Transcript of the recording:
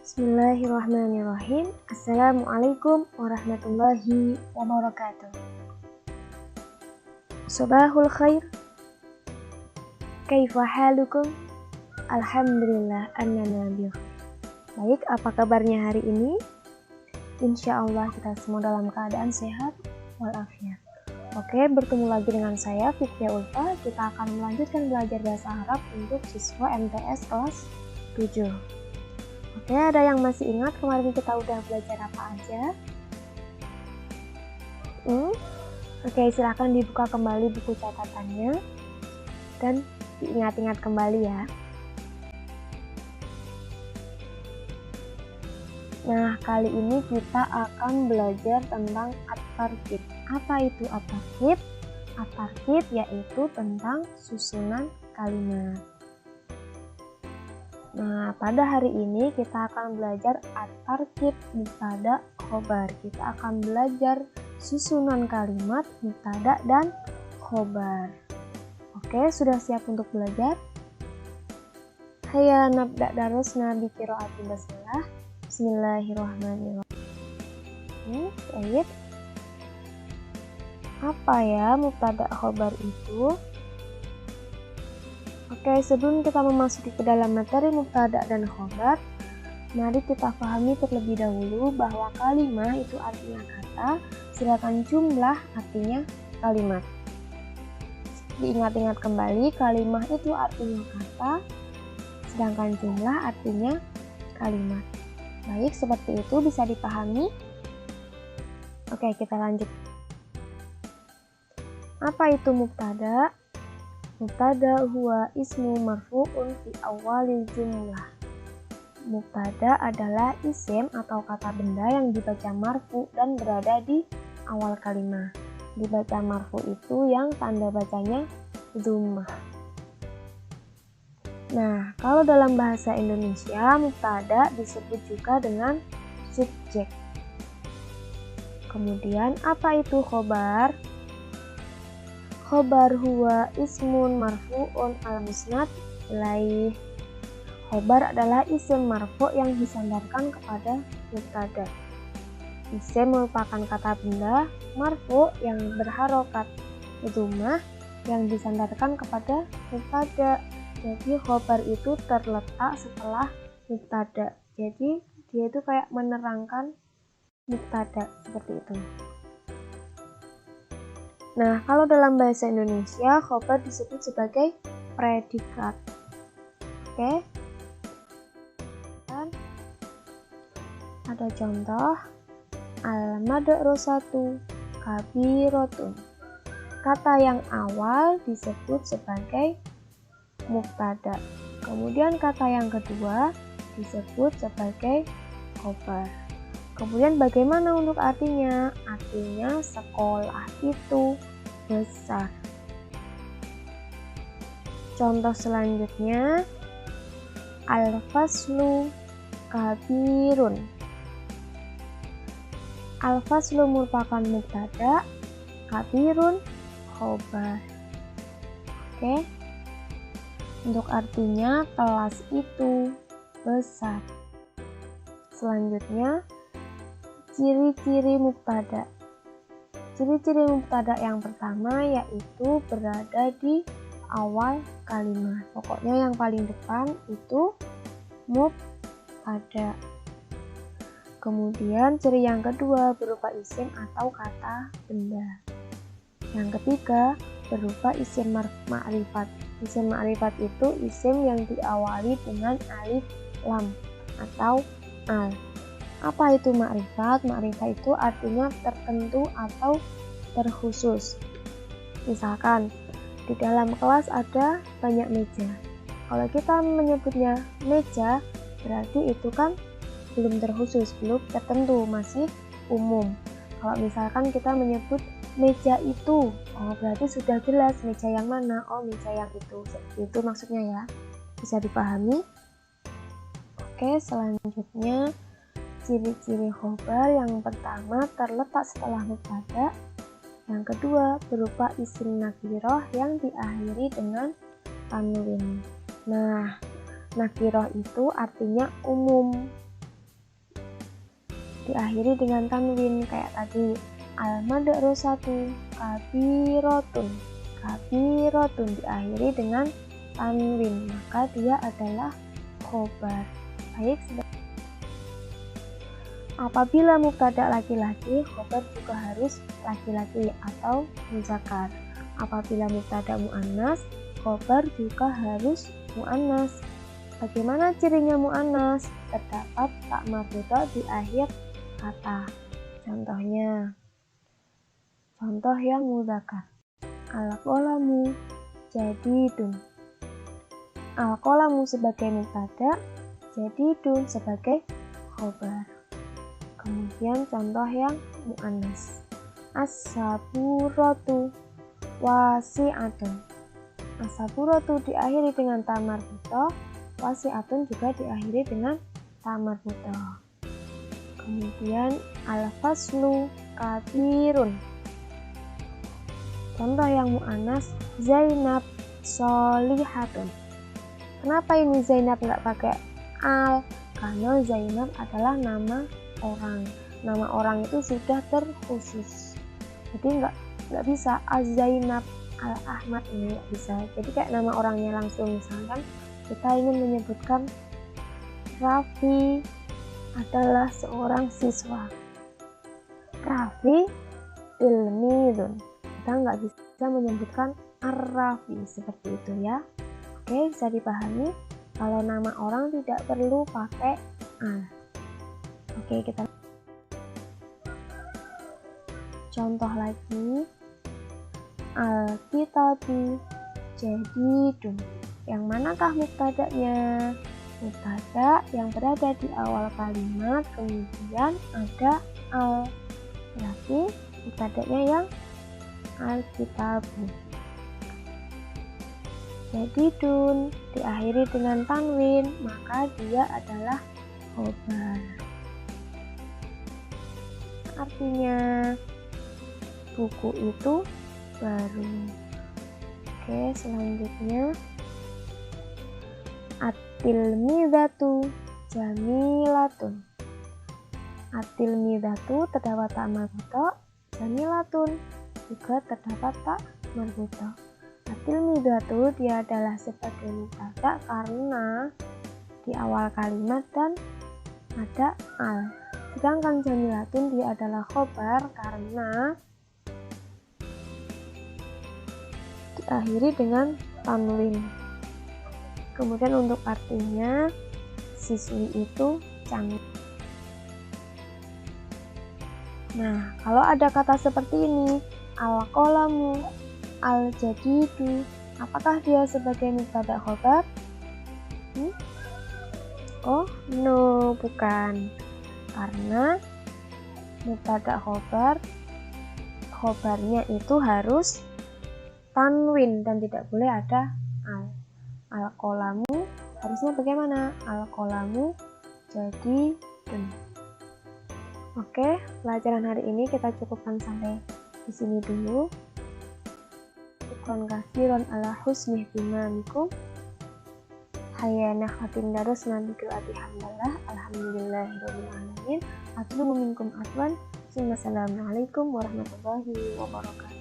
Bismillahirrahmanirrahim. Assalamualaikum warahmatullahi wabarakatuh. Sabahul khair. Kaifa halukum? Alhamdulillah annana bi khair. Baik, apa kabarnya hari ini? Insya Allah kita semua dalam keadaan sehat walafiat. Oke, bertemu lagi dengan saya Fikri Ulfa. Kita akan melanjutkan belajar bahasa Arab untuk siswa MTS kelas 7. Oke, ada yang masih ingat kemarin kita udah belajar apa aja? Oke, silakan dibuka kembali buku catatannya dan diingat-ingat kembali ya. Nah, kali ini kita akan belajar tentang at-tarkib. Apa itu at-tarkib? At-tarkib yaitu tentang susunan kalimat. Nah, pada hari ini kita akan belajar at-tarkib mubtada khobar. Kita akan belajar susunan kalimat mubtada dan khobar. Oke, sudah siap untuk belajar? Hayya nabda darusna bi qiraati basmalah. Bismillahirrahmanirrahim. Baik. Apa ya mubtada khobar itu? Oke, sebelum kita memasuki ke dalam materi mubtada dan khobar, mari kita pahami terlebih dahulu bahwa kalimah itu artinya kata, sedangkan jumlah artinya kalimat. Diingat-ingat kembali, kalimah itu artinya kata, sedangkan jumlah artinya kalimat. Baik, seperti itu bisa dipahami. Oke, kita lanjut. Apa itu mubtada? Mubtada huwa ismu marfu'un fi awalil jumlah. Mubtada adalah isim atau kata benda yang dibaca marfu dan berada di awal kalimat. Dibaca marfu itu yang tanda bacanya dhammah. Nah, kalau dalam bahasa Indonesia, mubtada disebut juga dengan subjek. Kemudian, apa itu khobar? Khobar huwa ismun marfu'un al-musnad ilaih. Khobar adalah isim marfu' yang disandarkan kepada mubtada. Isim merupakan kata benda marfu' yang berharokat dhammah yang disandarkan kepada mubtada. Jadi khobar itu terletak setelah mubtada. Jadi dia itu kayak menerangkan mubtada seperti itu. Nah, kalau dalam bahasa Indonesia, khobar disebut sebagai predikat. Oke. Dan ada contoh al-madrasatu kabiratun. Kata yang awal disebut sebagai mubtada. Kemudian kata yang kedua disebut sebagai khobar. Kemudian bagaimana untuk artinya? Artinya sekolah itu besar. Contoh selanjutnya al-faslu kabirun. Al-faslu merupakan mubtada, kabirun khobar. Oke. Untuk artinya kelas itu besar. Selanjutnya ciri-ciri mubtada. Ciri-ciri mubtada yang pertama yaitu berada di awal kalimat. Pokoknya yang paling depan itu mubtada. Kemudian ciri yang kedua berupa isim atau kata benda. Yang ketiga berupa isim ma'rifat. Isim ma'rifat itu isim yang diawali dengan alif lam atau al. Apa itu ma'rifat? Ma'rifat itu artinya tertentu atau terkhusus. Misalkan di dalam kelas ada banyak meja. Kalau kita menyebutnya meja, berarti itu kan belum terkhusus, belum tertentu, masih umum. Kalau misalkan kita menyebut meja itu, oh berarti sudah jelas meja yang mana, oh meja yang itu maksudnya ya, bisa dipahami. Oke, selanjutnya ciri-ciri khobar yang pertama terletak setelah mubtada, yang kedua berupa isim nakiroh yang diakhiri dengan tanwin. Nah, nakiroh itu artinya umum, diakhiri dengan tanwin kayak tadi. Al-madrasatu kabirotun. Kabirotun diakhiri dengan tanwin, maka dia adalah khobar. Baik, apabila mubtada laki-laki, khobar juga harus laki-laki atau muzakkar. Apabila mubtada muannas, khobar juga harus muannas. Bagaimana cirinya muannas? Terdapat tak marbuthah di akhir kata. Contoh yang muzakkar. Al-qalamu jadidun. Al-qalamu sebagai mubtada, jadidun sebagai khobar. Kemudian contoh yang muannas. As-saburatu wasi'atun. As-saburatu diakhiri dengan ta marbuthah, wasi'atun juga diakhiri dengan ta marbuthah. Kemudian al-faslu kabirun. Contoh yang muannas, Zainab sholihatun. Kenapa ini Zainab nggak pakai al? Karena Zainab adalah nama orang. Nama orang itu sudah terkhusus. Jadi nggak bisa Az-Zainab Al-Ahmad, ini nggak bisa. Jadi kayak nama orangnya langsung. Misalkan kita ingin menyebutkan Raffi adalah seorang siswa. Raffi tilmidun. Kita nggak bisa menyebutkan Ar-Raffi seperti itu ya. Oke, bisa dipahami kalau nama orang tidak perlu pakai al. Oke, kita contoh lagi. Al-kitabu jadidun. Yang manakah mubtada'nya? Mubtada yang berada di awal kalimat kemudian ada al. Berarti mubtada'nya yang al-kitabu. Jadidun diakhiri dengan tanwin, maka dia adalah khobar. Artinya buku itu baru. Oke, selanjutnya at-tilmidatu jamilatun. At-tilmidatu terdapat ta marbuthah, jamilatun juga terdapat tak marbuthah. At-tilmidatu dia adalah sebagai mubtada karena di awal kalimat dan ada al. Sedangkan jamilatun dia adalah khobar karena diakhiri dengan tanwin. Kemudian untuk artinya, siswi itu cantik. Nah, kalau ada kata seperti ini, al-qalamu, al-jadidu, apakah dia sebagai mubtada khobar? Oh, no, bukan. Karena mubtada khobarnya itu harus tanwin dan tidak boleh ada al. Al-qalamu harusnya bagaimana? Al-qalamu jadidun. Oke, pelajaran hari ini kita cukupkan sampai di sini dulu. Syukran katsiran ala husni ihtimamikum. Hayya nakhwatin darus nabikul atihamdallah. Alhamdulillahirabbil alamin. Atlubu minkum afwan. Assalamualaikum warahmatullahi wabarakatuh.